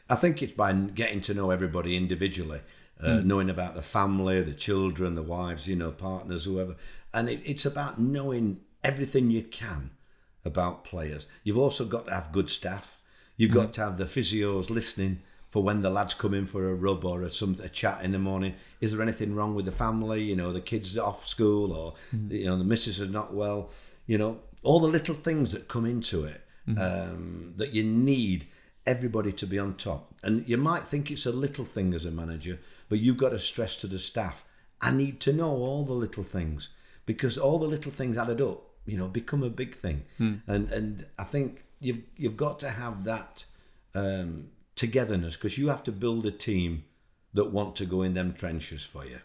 I think it's by getting to know everybody individually, knowing about the family, the children, the wives, partners, whoever. And it's about knowing everything you can about players. You've also got to have good staff. You've got to have the physios listening for when the lads come in for a rub or a chat in the morning. Is there anything wrong with the family? The kids are off school, or the missus is not well. All the little things that come into it that you need everybody to be on top. And you might think it's a little thing as a manager, but you've got to stress to the staff, I need to know all the little things, because all the little things added up, become a big thing. And I think you've got to have that togetherness, because you have to build a team that want to go in them trenches for you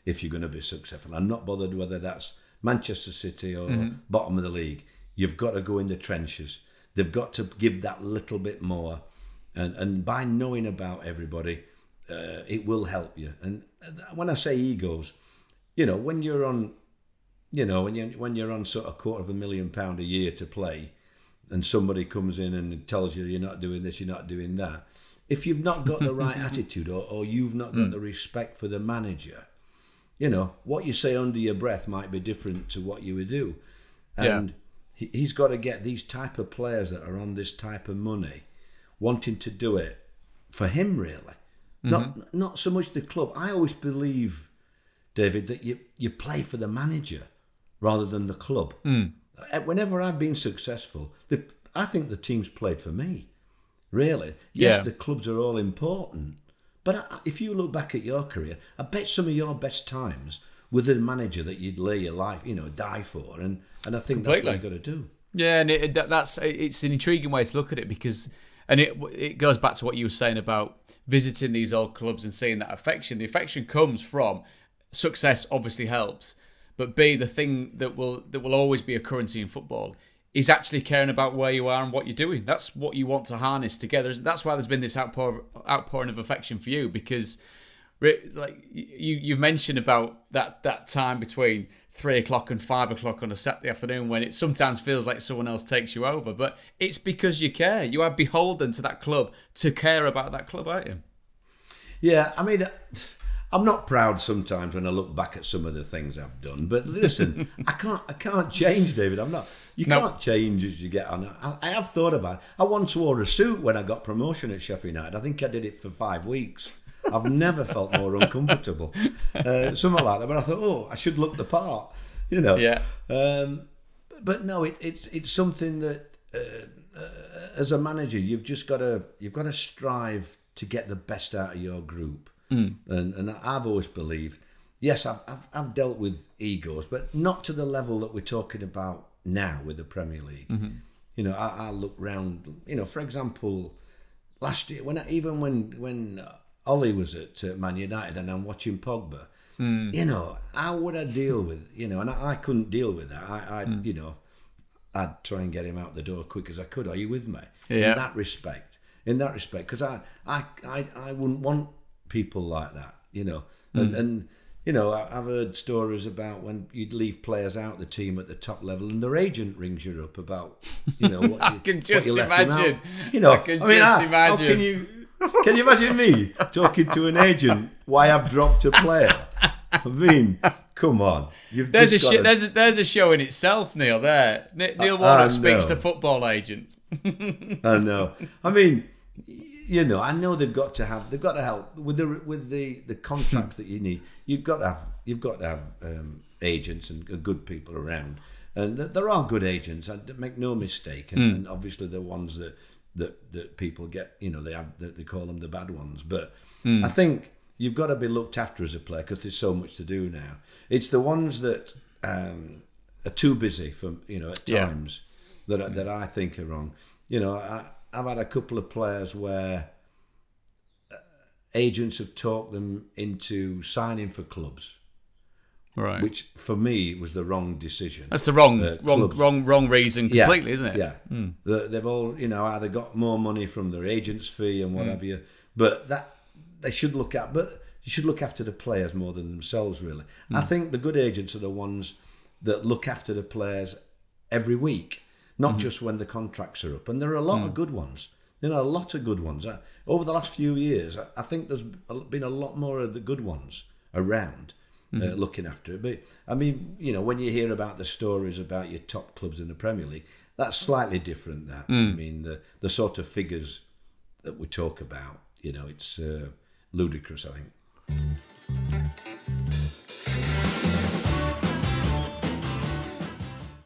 if you're going to be successful. I'm not bothered whether that's Manchester City or bottom of the league. You've got to go in the trenches. They've got to give that little bit more, and by knowing about everybody, it will help you. And when I say egos, when you're on, when you're on sort of £250,000 a year to play, and somebody comes in and tells you you're not doing this, you're not doing that. If you've not got the right attitude, or you've not got the respect for the manager, what you say under your breath might be different to what you would do. And he's got to get these type of players that are on this type of money wanting to do it for him, really. Not so much the club. I always believe, David, that you play for the manager rather than the club. Whenever I've been successful, I think the team's played for me, really. Yes, the clubs are all important, but if you look back at your career, I bet some of your best times with a manager that you'd lay your life, die for, and I think that's what you've got to do. Yeah, and it's an intriguing way to look at it, because, and it goes back to what you were saying about visiting these old clubs and seeing that affection. The affection comes from success, obviously helps, but B, the thing that will always be a currency in football is actually caring about where you are and what you're doing. That's what you want to harness together. That's why there's been this outpouring of affection for you, because like you've mentioned about that time between 3 o'clock and 5 o'clock on a Saturday afternoon, when it sometimes feels like someone else takes you over, but it's because you care. You are beholden to that club to care about that club, aren't you? Yeah, I mean, I'm not proud sometimes when I look back at some of the things I've done, but listen, I can't change, David. You can't change as you get on. I have thought about it. I once wore a suit when I got promotion at Sheffield United. I think I did it for 5 weeks. I've never felt more uncomfortable. Something like that. But I thought, I should look the part, Yeah. But no, it's something that as a manager, you've got to strive to get the best out of your group. And I've always believed, yes, I've dealt with egos, but not to the level that we're talking about now with the Premier League. I look round, for example, last year when Ollie was at Man United and I'm watching Pogba, how would I deal with, and I couldn't deal with that. I'd try and get him out the door quick as I could. Are you with me? Yeah. In that respect, because I wouldn't want people like that, and I've heard stories about when you'd leave players out the team at the top level and their agent rings you up about, what I can just imagine. How can you imagine me talking to an agent why I've dropped a player? I mean, come on. There's a show in itself, Neil. There, Neil Warnock speaks to football agents. I know. I mean, I know they've got to help with the contracts that you need. You've got to have agents and good people around, and there are good agents. Make no mistake, and obviously the ones that people get, they call them the bad ones. But I think you've got to be looked after as a player, because there's so much to do now. It's the ones that are too busy for at times that I think are wrong. I've had a couple of players where agents have talked them into signing for clubs, right? Which for me was the wrong decision. That's the wrong reason completely, isn't it? Yeah. They've all either got more money from their agent's fee and what have you, but that they should look at. But you should look after the players more than themselves, really. I think the good agents are the ones that look after the players every week. Not just when the contracts are up. And there are a lot of good ones. You know, a lot of good ones. Over the last few years, I think there's been a lot more of the good ones around looking after it. But, I mean, you know, when you hear about the stories about your top clubs in the Premier League, that's slightly different, that. I mean, the sort of figures that we talk about, you know, it's ludicrous, I think.